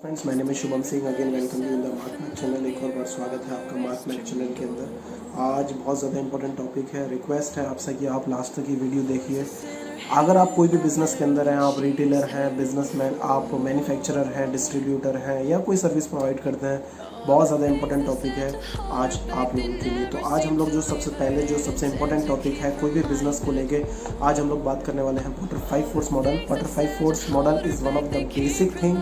Friends, my name is Shubham Singh. Again welcome you in the Mark Mac channel. एक और बार स्वागत है आपका मार्क मैक चैनल के अंदर। आज बहुत ज़्यादा इंपॉर्टेंट टॉपिक है। रिक्वेस्ट है आपसे कि आप लास्ट तक ये वीडियो देखिए। अगर आप कोई भी बिज़नेस के अंदर हैं, आप रिटेलर हैं, बिजनेसमैन, आप मैन्युफैक्चरर हैं, डिस्ट्रीब्यूटर हैं या कोई सर्विस प्रोवाइड करते हैं, बहुत ज़्यादा इंपॉर्टेंट टॉपिक है आज आप लोगों के लिए। तो आज हम लोग जो सबसे इंपॉर्टेंट टॉपिक है कोई भी बिज़नेस को लेके, आज हम लोग बात करने वाले हैं butterfly force model. Butterfly force model is one of the basic thing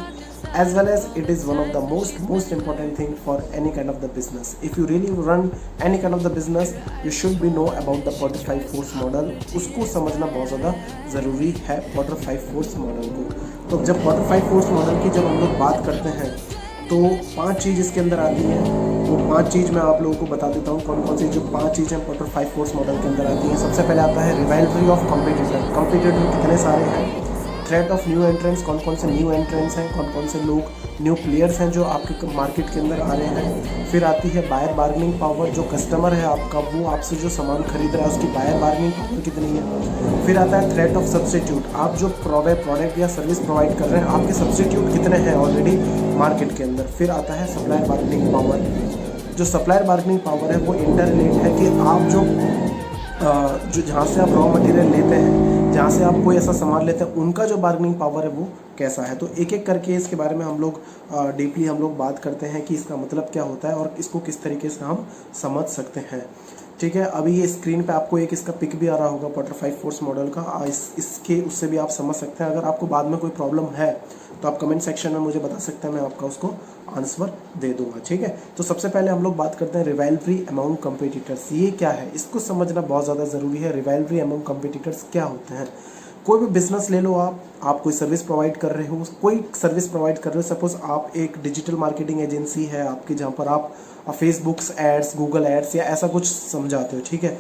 as well as it is one of the most important thing for any kind of the business. If you really run any kind of the business, you should be know about the butterfly force model. उसको समझना बहुत ज़्यादा ज़रूरी है butterfly force model को। तो जब butterfly force model की जब हम लोग बात करते हैं तो 5 चीज़ इसके अंदर आती हैं। वो 5 चीज़ मैं आप लोगों को बता देता हूँ कौन कौन सी जो 5 चीज़ें बटरफ्लाई फोर्स मॉडल के अंदर आती हैं। सबसे पहले आता है रिवाइवरी ऑफ कॉम्पिटिटर। कॉम्पिटिटर कितने सारे हैं, थ्रेट ऑफ न्यू एंट्रेंस, कौन कौन से न्यू एंट्रेंस हैं, कौन कौन से लोग न्यू प्लेयर्स हैं जो आपके मार्केट के अंदर आ रहे हैं। फिर आती है बायर बार्गेनिंग पावर, जो कस्टमर है आपका वो आपसे जो सामान खरीद रहा है उसकी बायर बार्गेनिंग पावर कितनी है। फिर आता है थ्रेट ऑफ सब्स्टिट्यूट, आप जो प्रोडक्ट या सर्विस प्रोवाइड कर रहे हैं आपके सब्स्टिट्यूट कितने हैं ऑलरेडी मार्केट के अंदर। फिर आता है सप्लायर बार्गेनिंग पावर, जो सप्लायर बार्गेनिंग पावर है वो इंटरलिंक्ड है कि आप जो जहाँ से आप रॉ मटेरियल लेते हैं, जहाँ से आप कोई ऐसा सामान लेते हैं, उनका जो बार्गेनिंग पावर है वो कैसा है। तो एक एक करके इसके बारे में हम लोग डीपली हम लोग बात करते हैं कि इसका मतलब क्या होता है और इसको किस तरीके से हम समझ सकते हैं। ठीक है, अभी ये स्क्रीन पे आपको एक इसका पिक भी आ रहा होगा बटरफ्लाई फोर्स मॉडल का। इसके उससे भी आप समझ सकते हैं। अगर आपको बाद में कोई प्रॉब्लम है तो आप कमेंट सेक्शन में मुझे बता सकते हैं, मैं आपका उसको आंसर दे दूंगा। ठीक है, तो सबसे पहले हम लोग बात करते हैं रिवाइवरी अमंग कॉम्पिटिटर्स। ये क्या है, इसको समझना बहुत ज़्यादा ज़रूरी है। रिवाइवरी अमंग कॉम्पिटिटर्स क्या होते हैं। कोई भी बिजनेस ले लो, आप कोई सर्विस प्रोवाइड कर रहे हो, सपोज आप एक डिजिटल मार्केटिंग एजेंसी है आपकी, जहाँ पर आप फेसबुक्स एड्स, गूगल एड्स या ऐसा कुछ समझाते हो। ठीक है,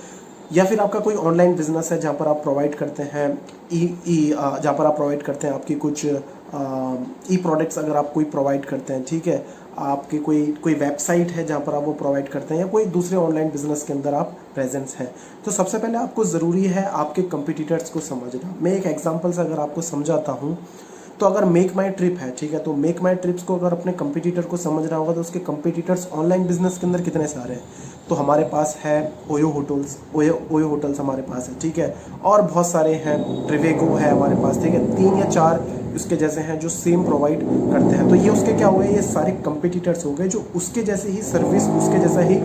या फिर आपका कोई ऑनलाइन बिजनेस है जहाँ पर आप प्रोवाइड करते हैं जहाँ पर आप प्रोवाइड करते हैं आपकी कुछ ई प्रोडक्ट्स अगर आप कोई प्रोवाइड करते हैं। ठीक है, आपकी कोई वेबसाइट है जहाँ पर आप वो प्रोवाइड करते हैं, या कोई दूसरे ऑनलाइन बिजनेस के अंदर आप प्रेजेंस है। तो सबसे पहले आपको ज़रूरी है आपके कंपटीटर्स को समझना। मैं एक एग्जांपल से अगर आपको समझाता हूँ, तो अगर मेक माई ट्रिप है, ठीक है, तो मेक माई ट्रिप्स को अगर अपने कंपटीटर को समझना होगा तो उसके कंपटीटर्स ऑनलाइन बिजनेस के अंदर कितने सारे हैं। तो हमारे पास है ओयो होटल्स हमारे पास है। ठीक है, और बहुत सारे हैं, ट्रिवेगो है हमारे पास। ठीक है, 3 या 4 उसके जैसे हैं जो सेम प्रोवाइड करते हैं। तो ये उसके क्या हुए, ये सारे कंपटीटर्स हो गए जो उसके जैसे ही सर्विस, उसके जैसा ही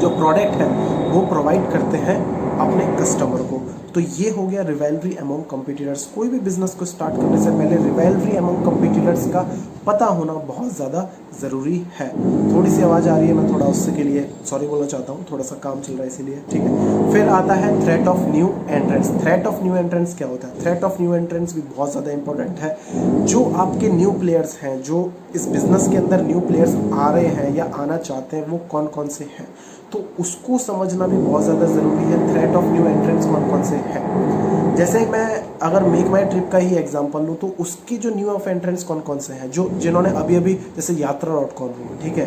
जो प्रोडक्ट है वो प्रोवाइड करते हैं अपने कस्टमर को। तो ये हो गया रिवाइवरी अमंग कॉम्पिटिटर्स। कोई भी बिजनेस को स्टार्ट करने से पहले रिवाइवरी अमंग कॉम्पिटिटर्स का पता होना बहुत ज़्यादा ज़रूरी है। थोड़ी सी आवाज़ आ रही है, मैं थोड़ा उससे के लिए सॉरी बोलना चाहता हूँ, थोड़ा सा काम चल रहा है इसीलिए। ठीक है, फिर आता है threat of new entrance. Threat of new entrance क्या होता है, थ्रेट ऑफ न्यू एंट्रेंस भी बहुत ज़्यादा इंपॉर्टेंट है। जो आपके न्यू प्लेयर्स हैं, जो इस बिज़नेस के अंदर न्यू प्लेयर्स आ रहे हैं या आना चाहते हैं, वो कौन कौन से हैं, तो उसको समझना भी बहुत ज़्यादा ज़रूरी है। थ्रेट ऑफ न्यू एंट्रेंस कौन कौन से हैं, जैसे मैं अगर मेक माई ट्रिप का ही एग्जांपल लूँ तो उसकी जो न्यू ऑफ एंट्रेंस कौन कौन से हैं, जिन्होंने अभी जैसे यात्रा.com हुआ, ठीक है,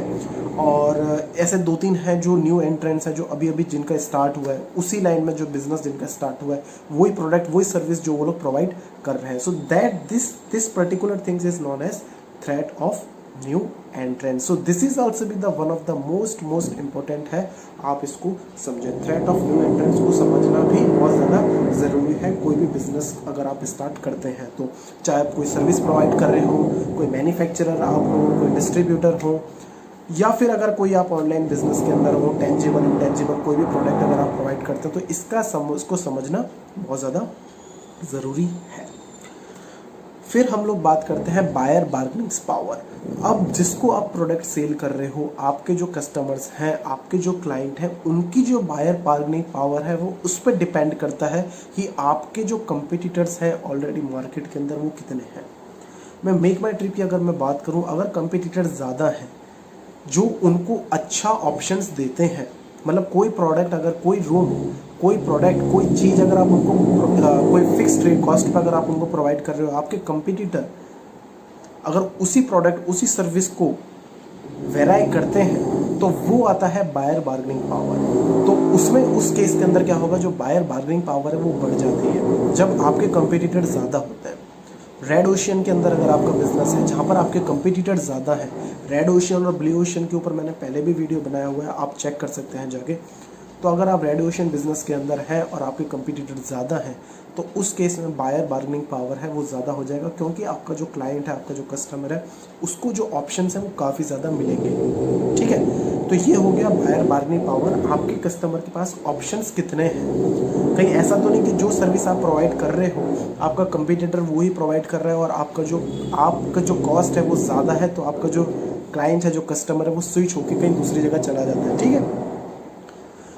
और ऐसे 2-3 हैं जो न्यू एंट्रेंस है, जो अभी जिनका स्टार्ट हुआ है, उसी लाइन में जो बिजनेस जिनका स्टार्ट हुआ है, वही प्रोडक्ट वही सर्विस जो वो लोग प्रोवाइड कर रहे हैं। So that this particular things is known as threat of new entrance. So this is also be the one of the most important है, आप इसको समझें। थ्रेट ऑफ न्यू एंट्रेंस को समझना भी बहुत ज़्यादा ज़रूरी है कोई भी बिजनेस अगर आप स्टार्ट करते हैं तो। चाहे आप कोई सर्विस प्रोवाइड कर रहे हो, कोई मैन्युफैक्चरर आप हो, कोई डिस्ट्रीब्यूटर हो, या फिर अगर कोई आप ऑनलाइन बिजनेस के अंदर हो, टेंजिबल इंटेंजिबल कोई भी प्रोडक्ट अगर आप प्रोवाइड करते हो, तो इसको समझना बहुत ज़्यादा ज़रूरी है। फिर हम लोग बात करते हैं बायर बार्गेनिंग पावर। अब जिसको आप प्रोडक्ट सेल कर रहे हो, आपके जो कस्टमर्स हैं, आपके जो क्लाइंट हैं, उनकी जो बायर बार्गेनिंग पावर है वो उस पर डिपेंड करता है कि आपके जो कंपटीटर्स हैं ऑलरेडी मार्केट के अंदर वो कितने हैं। मैं मेक माई ट्रिप की अगर मैं बात करूं, अगर कंपटीटर्स ज़्यादा हैं जो उनको अच्छा ऑप्शंस देते हैं, मतलब कोई प्रोडक्ट अगर कोई रूम, कोई प्रोडक्ट, कोई चीज़ अगर आप उनको कोई फिक्स रेट कॉस्ट पर अगर आप उनको प्रोवाइड कर रहे हो, आपके कंपटीटर अगर उसी प्रोडक्ट उसी सर्विस को वेराई करते हैं तो वो आता है बायर बार्गेनिंग पावर। तो उसमें उस केस के अंदर क्या होगा, जो बायर बार्गेनिंग पावर है वो बढ़ जाती है जब आपके कंपटीटर ज़्यादा होते हैं। रेड ओशियन के अंदर अगर आपका बिजनेस है जहाँ पर आपके कंपटीटर ज़्यादा हैं, रेड ओशियन और ब्लू ओशियन के ऊपर मैंने पहले भी वीडियो बनाया हुआ है, आप चेक कर सकते हैं जाके। तो अगर आप रेड ओशियन बिजनेस के अंदर हैं और आपके कंपटीटर ज़्यादा हैं तो उस केस में बायर बार्गेनिंग पावर है वो ज़्यादा हो जाएगा, क्योंकि आपका जो क्लाइंट है, आपका जो कस्टमर है, उसको जो ऑप्शंस हैं वो काफ़ी ज़्यादा मिलेंगे। ठीक है, तो ये हो गया बायर बार्गेनिंग पावर। आपके कस्टमर के पास ऑप्शंस कितने हैं। कहीं ऐसा तो नहीं कि जो सर्विस आप प्रोवाइड कर रहे हो आपका कंपटीटर वो ही प्रोवाइड कर रहा है और आपका जो कॉस्ट है वो ज़्यादा है, तो आपका जो क्लाइंट है, जो कस्टमर है, वो स्विच होकर कहीं दूसरी जगह चला जाता है। ठीक है,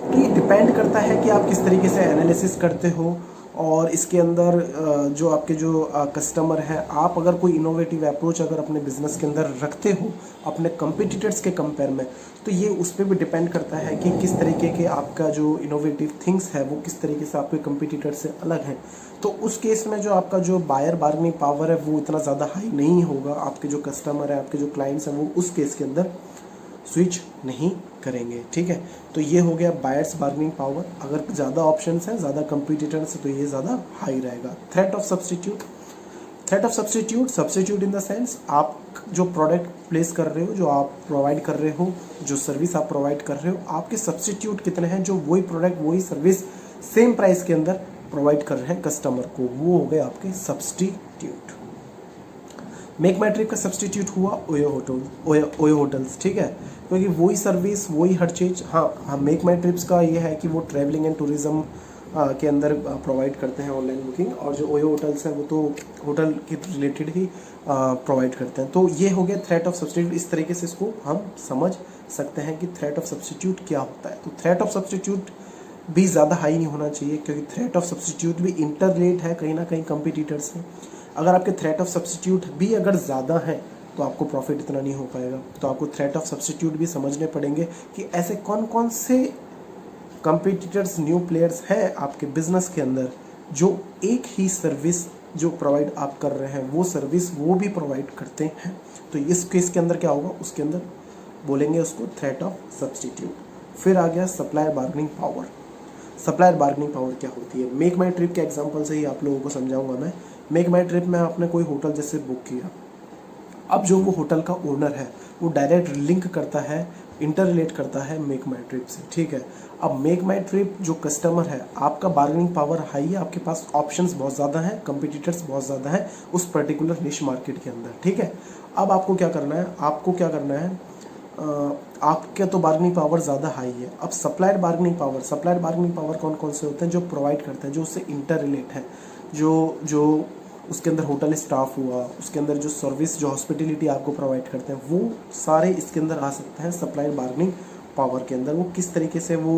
तो ये डिपेंड करता है कि आप किस तरीके से एनालिसिस करते हो और इसके अंदर जो आपके जो कस्टमर है, आप अगर कोई इनोवेटिव अप्रोच अगर अपने बिजनेस के अंदर रखते हो अपने कंपटीटर्स के कंपेयर में, तो ये उस पर भी डिपेंड करता है कि किस तरीके के आपका जो इनोवेटिव थिंग्स है वो किस तरीके से आपके कंपटीटर से अलग हैं। तो उस केस में जो आपका जो बायर बार्गेनिंग पावर है वो इतना ज़्यादा हाई नहीं होगा। आपके जो कस्टमर है, आपके जो क्लाइंट्स हैं, वो उस केस के अंदर स्विच नहीं करेंगे। ठीक है, तो ये हो गया बायर्स बार्गेनिंग पावर। अगर ज़्यादा ऑप्शंस हैं, ज़्यादा कंपटीटर्स हैं, तो ये ज़्यादा हाई रहेगा। Threat of substitute, threat of substitute, substitute in the sense आप जो प्रोडक्ट प्लेस कर रहे हो, जो आप प्रोवाइड कर रहे हो, जो सर्विस आप प्रोवाइड कर रहे हो, आपके सब्स्टिट्यूट कितने हैं जो वही प्रोडक्ट वही सर्विस सेम प्राइस के अंदर प्रोवाइड कर रहे हैं कस्टमर को, वो हो गए आपके सब्स्टिट्यूट। मेक माई ट्रिप का सब्स्टिट्यूट हुआ ओयो होटल्स। ठीक है, क्योंकि वही सर्विस वही हर चीज़। हाँ, मेक माई ट्रिप्स का ये है कि वो ट्रैवलिंग एंड टूरिज़्म के अंदर प्रोवाइड करते हैं ऑनलाइन बुकिंग, और जो ओयो होटल्स हैं वो तो होटल के रिलेटेड ही प्रोवाइड करते हैं। तो ये हो गया थ्रेट ऑफ सब्स्टिट्यूट। इस तरीके से इसको हम समझ सकते हैं कि थ्रेट ऑफ सब्स्टिट्यूट क्या होता है। तो थ्रेट ऑफ सब्स्टिट्यूट भी ज़्यादा हाई नहीं होना चाहिए, क्योंकि थ्रेट ऑफ सब्स्टिट्यूट भी इंटर रेट है कहीं ना कहीं कंपटीटर से। अगर आपके थ्रेट ऑफ सब्स्टिट्यूट भी अगर ज़्यादा है तो आपको प्रॉफिट इतना नहीं हो पाएगा। तो आपको थ्रेट ऑफ सब्स्टिट्यूट भी समझने पड़ेंगे कि ऐसे कौन कौन से कंपटीटर्स, न्यू प्लेयर्स हैं आपके बिजनेस के अंदर जो एक ही सर्विस जो प्रोवाइड आप कर रहे हैं वो सर्विस वो भी प्रोवाइड करते हैं। तो इस केस के अंदर क्या होगा, उसके अंदर बोलेंगे उसको थ्रेट ऑफ सब्स्टिट्यूट। फिर आ गया supplier bargaining power. Supplier bargaining power क्या होती है, मेक माई ट्रिप के एग्जांपल से ही आप लोगों को समझाऊंगा मैं। मेक माई ट्रिप में आपने कोई होटल जैसे बुक किया, अब जो वो होटल का ओनर है वो डायरेक्ट लिंक करता है, इंटर रिलेट करता है मेक माई ट्रिप से। ठीक है, अब मेक माई ट्रिप जो कस्टमर है, आपका बार्गेनिंग पावर हाई है, आपके पास ऑप्शंस बहुत ज़्यादा हैं, कंपटीटर्स बहुत ज़्यादा हैं उस पर्टिकुलर निश मार्केट के अंदर। ठीक है, अब आपको क्या करना है, आपके तो बार्गेनिंग पावर ज़्यादा हाई है। अब सप्लायर बार्गेनिंग पावर कौन कौन से होते हैं, जो प्रोवाइड करते हैं, जो उससे इंटर रिलेट है, जो उसके अंदर होटल स्टाफ हुआ, उसके अंदर जो सर्विस, जो हॉस्पिटलिटी आपको प्रोवाइड करते हैं, वो सारे इसके अंदर आ सकते हैं सप्लायर बार्गेनिंग पावर के अंदर। वो किस तरीके से वो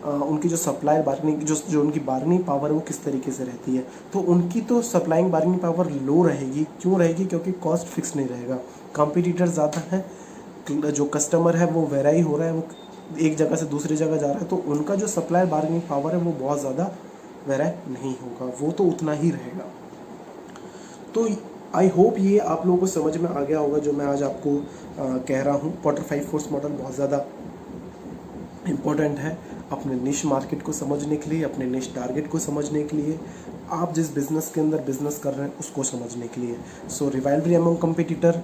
उनकी जो सप्लायर बार्गेनिंग जो उनकी बार्गेनिंग पावर है वो किस तरीके से रहती है, तो उनकी तो सप्लाइंग बार्गेनिंग पावर लो रहेगी। क्यों रहेगी, क्योंकि कॉस्ट फिक्स नहीं रहेगा, कंपटीटर ज़्यादा है, जो कस्टमर है वो वेराई हो रहा है, वो एक जगह से दूसरी जगह जा रहा है, तो उनका जो सप्लायर बार्गेनिंग पावर है वो बहुत ज़्यादा वेराई नहीं होगा, वो तो उतना ही रहेगा। तो आई होप ये आप लोगों को समझ में आ गया होगा जो मैं आज आपको कह रहा हूँ। पॉटर 5 फोर्स मॉडल बहुत ज़्यादा इम्पोर्टेंट है अपने निश मार्केट को समझने के लिए, अपने निश टारगेट को समझने के लिए, आप जिस बिज़नेस के अंदर बिजनेस कर रहे हैं उसको समझने के लिए। सो रिवाइवलरी अमंग कंपटीटर,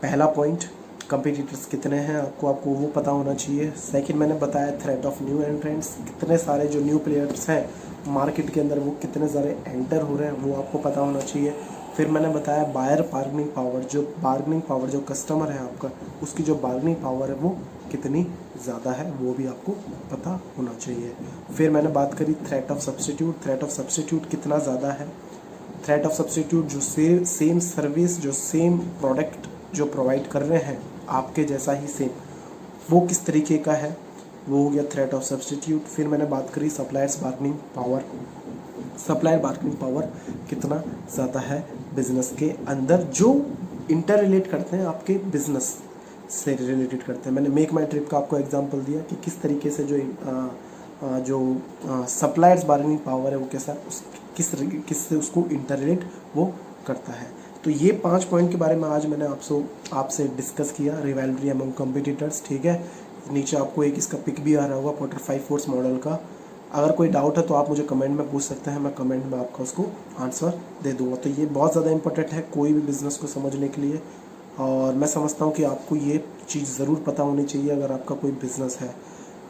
पहला पॉइंट, कंपटीटर्स कितने हैं आपको वो पता होना चाहिए। सेकंड मैंने बताया थ्रेट ऑफ न्यू एंट्रेंट्स, कितने सारे जो न्यू प्लेयर्स हैं मार्केट के अंदर वो कितने सारे एंटर हो रहे हैं वो आपको पता होना चाहिए। फिर मैंने बताया बायर बार्गेनिंग पावर, जो कस्टमर है आपका उसकी जो बार्गेनिंग पावर है वो कितनी ज़्यादा है वो भी आपको पता होना चाहिए। फिर मैंने बात करी थ्रेट ऑफ सब्स्टिट्यूट कितना ज़्यादा है। थ्रेट ऑफ सब्स्टिट्यूट जो सेम सर्विस, जो सेम प्रोडक्ट जो प्रोवाइड कर रहे हैं आपके जैसा ही सेम, वो किस तरीके का है, वो हो गया थ्रेट ऑफ सब्स्टिट्यूट। फिर मैंने बात करी सप्लायर बार्गेनिंग पावर कितना ज़्यादा है बिजनेस के अंदर, जो इंटर रिलेट करते हैं आपके बिजनेस से रिलेटेड करते हैं। मैंने मेक माई ट्रिप का आपको एग्जांपल दिया कि किस तरीके से जो सप्लायर्स बार्गेनिंग पावर है वो कैसा किससे उसको इंटर रिलेट वो करता है। तो ये 5 पॉइंट के बारे में आज मैंने आपसे डिस्कस किया, रिवाइवलरी अमंग कंपटीटर्स। ठीक है, नीचे आपको एक इसका पिक भी आ रहा होगा पॉटर 5 फोर्स मॉडल का, अगर कोई डाउट है तो आप मुझे कमेंट में पूछ सकते हैं, मैं कमेंट में आपका उसको आंसर दे दूँगा। तो ये बहुत ज़्यादा इंपॉर्टेंट है कोई भी बिज़नेस को समझने के लिए, और मैं समझता हूँ कि आपको ये चीज़ ज़रूर पता होनी चाहिए अगर आपका कोई बिज़नेस है,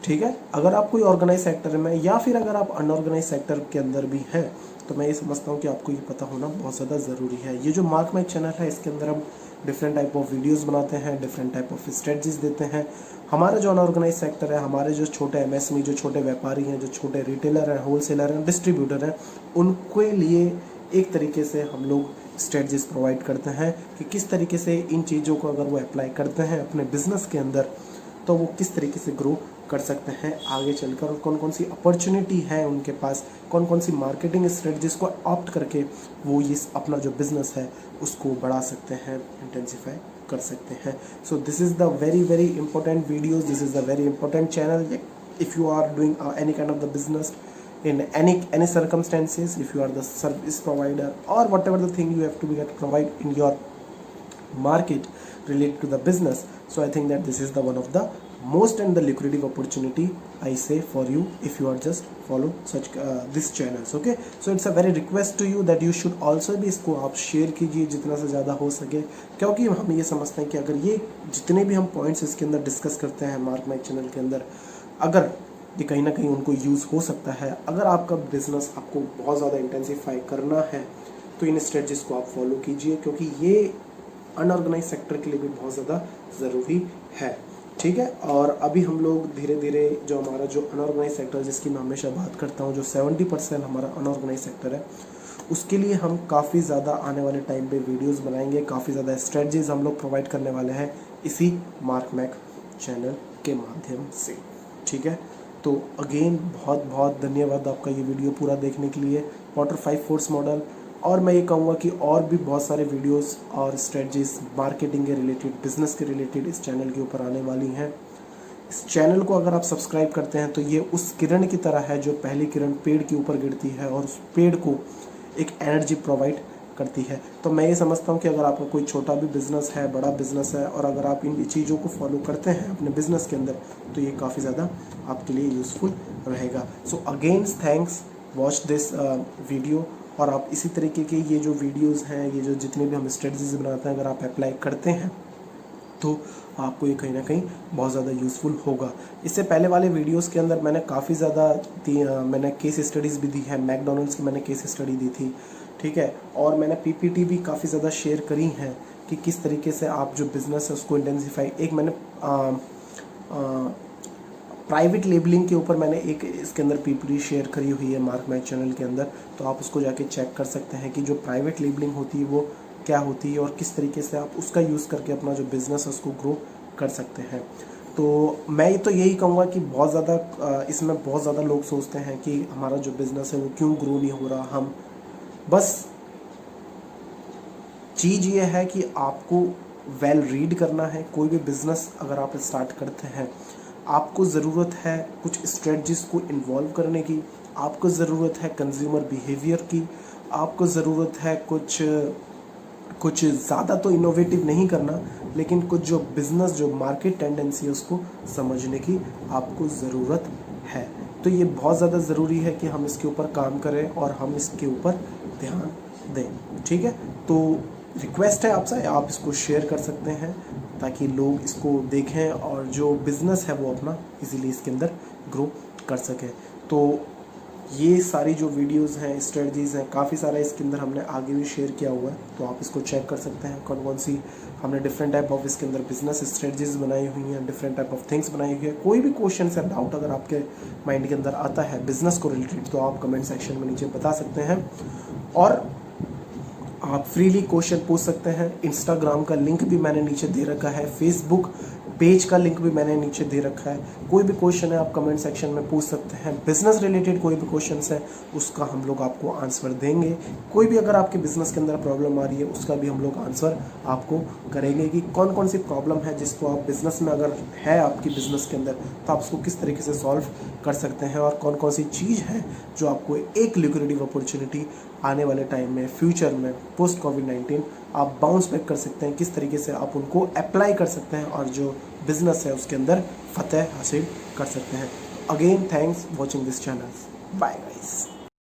ठीक है। अगर आप कोई ऑर्गेनाइज सेक्टर में या फिर अगर आप अनऑर्गेनाइज सेक्टर के अंदर भी हैं, तो मैं ये समझता हूँ कि आपको ये पता होना बहुत ज़्यादा ज़रूरी है। ये जो मार्क माई चैनल है, इसके अंदर हम डिफरेंट टाइप ऑफ वीडियोस बनाते हैं, डिफरेंट टाइप ऑफ स्ट्रेटजीज देते हैं। हमारा जो अनऑर्गेनाइज सेक्टर है, हमारे जो छोटे एमएसएमई, जो छोटे व्यापारी हैं, जो छोटे रिटेलर हैं, होलसेलर हैं, डिस्ट्रीब्यूटर हैं, उनके लिए एक तरीके से हम लोग स्ट्रेटजीज प्रोवाइड करते हैं कि किस तरीके से इन चीज़ों को अगर वो अप्लाई करते हैं अपने बिजनेस के अंदर, तो वो किस तरीके से ग्रो कर सकते हैं आगे चलकर, और कौन कौन सी अपॉर्चुनिटी है उनके पास, कौन कौन सी मार्केटिंग स्ट्रेटजीज को ऑप्ट करके वो ये अपना जो बिज़नेस है उसको बढ़ा सकते हैं, इंटेंसिफाई कर सकते हैं। So this is the very very important videos, this is the very important channel. If you are doing any kind of the business in any circumstances, if you are the service provider or whatever the thing you have to be get provide in your market related to the business, so I think that this is the one of the most and the lucrative opportunity I say for you if you are just follow such this channels, okay। So it's a very request to you that you should also भी इसको आप share कीजिए जितना से ज़्यादा हो सके, क्योंकि हम ये समझते हैं कि अगर ये जितने भी हम पॉइंट्स इसके अंदर डिस्कस करते हैं मार्क माई चैनल के अंदर, अगर ये कहीं ना कहीं उनको यूज़ हो सकता है। अगर आपका बिजनेस आपको बहुत ज़्यादा इंटेंसिफाई करना है तो इन स्ट्रेटजीज को आप फॉलो कीजिए, क्योंकि ये अनऑर्गेनाइज सेक्टर के लिए भी बहुत ज़्यादा ज़रूरी है, ठीक है। और अभी हम लोग धीरे धीरे जो हमारा जो अनऑर्गेनाइज सेक्टर जिसकी मैं हमेशा बात करता हूँ, जो 70% हमारा अनऑर्गेनाइज सेक्टर है, उसके लिए हम काफ़ी ज़्यादा आने वाले टाइम पे वीडियोस बनाएंगे, काफ़ी ज़्यादा स्ट्रेटजीज हम लोग प्रोवाइड करने वाले हैं इसी मार्क मैक चैनल के माध्यम से, ठीक है। तो अगेन बहुत बहुत धन्यवाद आपका ये वीडियो पूरा देखने के लिए, पॉटर 5 फोर्स मॉडल। और मैं ये कहूँगा कि और भी बहुत सारे वीडियोस और स्ट्रेटजीज मार्केटिंग के रिलेटेड, बिजनेस के रिलेटेड इस चैनल के ऊपर आने वाली हैं। इस चैनल को अगर आप सब्सक्राइब करते हैं तो ये उस किरण की तरह है जो पहली किरण पेड़ के ऊपर गिरती है और उस पेड़ को एक एनर्जी प्रोवाइड करती है। तो मैं ये समझता हूँ कि अगर आपका कोई छोटा भी बिजनेस है, बड़ा बिजनेस है, और अगर आप इन चीज़ों को फॉलो करते हैं अपने बिजनेस के अंदर, तो ये काफ़ी ज़्यादा आपके लिए यूज़फुल रहेगा। So again thanks, watch this video. और आप इसी तरीके के ये जो वीडियोज़ हैं, ये जो जितने भी हम स्ट्रेटजीज बनाते हैं, अगर आप अप्लाई करते हैं तो आपको ये कहीं ना कहीं बहुत ज़्यादा यूज़फुल होगा। इससे पहले वाले वीडियोस के अंदर मैंने काफ़ी ज़्यादा मैंने केस स्टडीज़ भी दी है, मैकडोनल्ड्स की मैंने केस स्टडी दी थी, ठीक है। और मैंने पीपीटी भी काफ़ी ज़्यादा शेयर करी हैं कि किस तरीके से आप जो बिज़नेस है उसको इंटेंसिफाई, एक मैंने प्राइवेट लेबलिंग के ऊपर मैंने एक इसके अंदर पीपीटी शेयर करी हुई है मार्क माई चैनल के अंदर, तो आप उसको जाके चेक कर सकते हैं कि जो प्राइवेट लेबलिंग होती है वो क्या होती है और किस तरीके से आप उसका यूज़ करके अपना जो बिज़नेस है उसको ग्रो कर सकते हैं। तो मैं तो यही कहूँगा कि बहुत ज़्यादा इसमें बहुत ज़्यादा लोग सोचते हैं कि हमारा जो बिज़नेस है वो क्यों ग्रो नहीं हो रहा। हम बस चीज़ ये है कि आपको वेल रीड करना है। कोई भी बिज़नेस अगर आप स्टार्ट करते हैं, आपको ज़रूरत है कुछ स्ट्रेटजीज को इन्वॉल्व करने की, आपको ज़रूरत है कंज्यूमर बिहेवियर की, आपको ज़रूरत है कुछ ज़्यादा तो इनोवेटिव नहीं करना, लेकिन कुछ जो बिज़नेस जो मार्केट टेंडेंसी है उसको समझने की आपको ज़रूरत है। तो ये बहुत ज़्यादा ज़रूरी है कि हम इसके ऊपर काम करें और हम इसके ऊपर ध्यान दें, ठीक है। तो रिक्वेस्ट है आपसे, आप इसको शेयर कर सकते हैं ताकि लोग इसको देखें और जो बिज़नेस है वो अपना इजीली इसके अंदर ग्रो कर सके। तो ये सारी जो वीडियोस हैं, स्ट्रेटजीज़ हैं, काफ़ी सारा इसके अंदर हमने आगे भी शेयर किया हुआ है, तो आप इसको चेक कर सकते हैं कौन कौन सी हमने डिफरेंट टाइप ऑफ इसके अंदर बिजनेस स्ट्रेटजीज बनाई हुई हैं, डिफरेंट टाइप ऑफ थिंग्स बनाई हुई है। कोई भी क्वेश्चन या डाउट अगर आपके माइंड के अंदर आता है बिजनेस को रिलेटेड, तो आप कमेंट सेक्शन में नीचे बता सकते हैं और आप फ्रीली क्वेश्चन पूछ सकते हैं। इंस्टाग्राम का लिंक भी मैंने नीचे दे रखा है, फेसबुक पेज का लिंक भी मैंने नीचे दे रखा है। कोई भी क्वेश्चन है आप कमेंट सेक्शन में पूछ सकते हैं। बिजनेस रिलेटेड कोई भी क्वेश्चन है उसका हम लोग आपको आंसर देंगे। कोई भी अगर आपके बिजनेस के अंदर प्रॉब्लम आ रही है उसका भी हम लोग आंसर आपको करेंगे कि कौन कौन सी प्रॉब्लम है जिसको आप बिजनेस में अगर है आपकी बिजनेस के अंदर तो आप उसको किस तरीके से सॉल्व कर सकते हैं, और कौन कौन सी चीज़ है जो आपको एक लिक्विडिटी अपॉर्चुनिटी आने वाले टाइम में, फ्यूचर में, पोस्ट कोविड-19 आप बाउंस बैक कर सकते हैं, किस तरीके से आप उनको अप्लाई कर सकते हैं और जो बिज़नेस है उसके अंदर फतेह हासिल कर सकते हैं। Again thanks watching this channel. Bye guys.